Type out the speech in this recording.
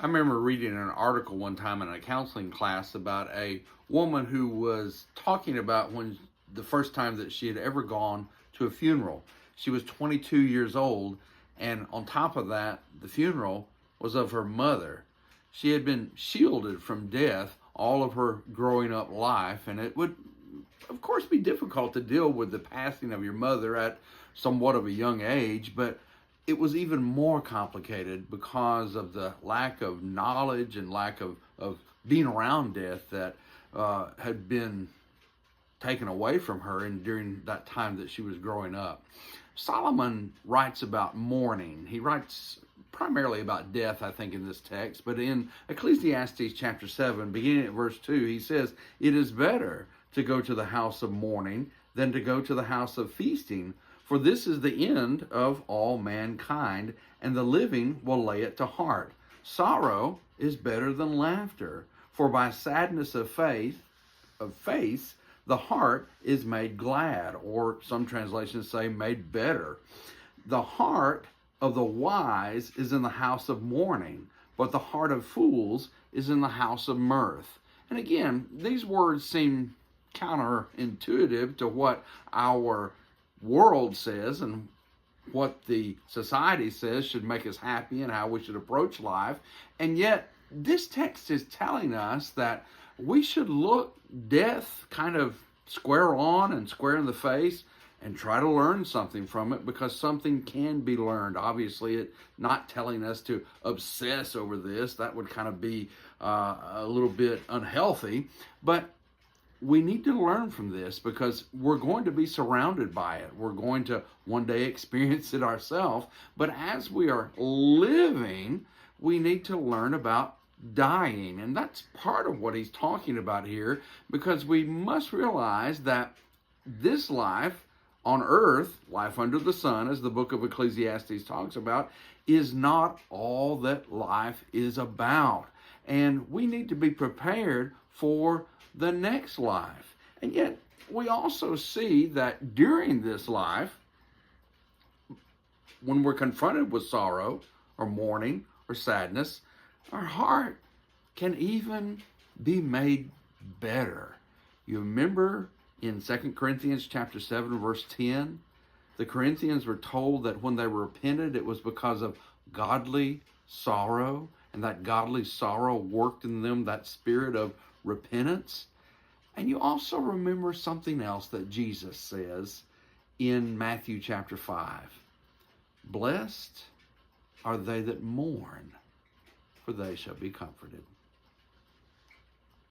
I remember reading an article one time in a counseling class about a woman who was talking about when the first time that she had ever gone to a funeral. She was 22 years old, and on top of that, the funeral was of her mother. She had been shielded from death all of her growing up life, and it would, of course, be difficult to deal with the passing of your mother at somewhat of a young age, but it was even more complicated because of the lack of knowledge and lack of being around death that had been taken away from her and during that time that she was growing up. Solomon writes about mourning. He writes primarily about death, I think, in this text, but in Ecclesiastes chapter 7, beginning at verse 2, he says, "It is better to go to the house of mourning than to go to the house of feasting, for this is the end of all mankind, and the living will lay it to heart. Sorrow is better than laughter, for by sadness of face, the heart is made glad," or some translations say made better. "The heart of the wise is in the house of mourning, but the heart of fools is in the house of mirth." And again, these words seem counterintuitive to what our world says and what the society says should make us happy and how we should approach life. And yet, this text is telling us that we should look death kind of square on and square in the face and try to learn something from it, because something can be learned. Obviously, it's not telling us to obsess over this. That would kind of be a little bit unhealthy. But we need to learn from this because we're going to be surrounded by it. We're going to one day experience it ourselves. But as we are living, we need to learn about dying. And that's part of what he's talking about here, because we must realize that this life on earth, life under the sun, as the book of Ecclesiastes talks about, is not all that life is about. And we need to be prepared for the next life. And yet, we also see that during this life, when we're confronted with sorrow or mourning or sadness, our heart can even be made better. You remember in 2 Corinthians chapter 7, verse 10, the Corinthians were told that when they repented, it was because of godly sorrow, and that godly sorrow worked in them that spirit of repentance. And you also remember something else that Jesus says in Matthew chapter 5. "Blessed are they that mourn, for they shall be comforted."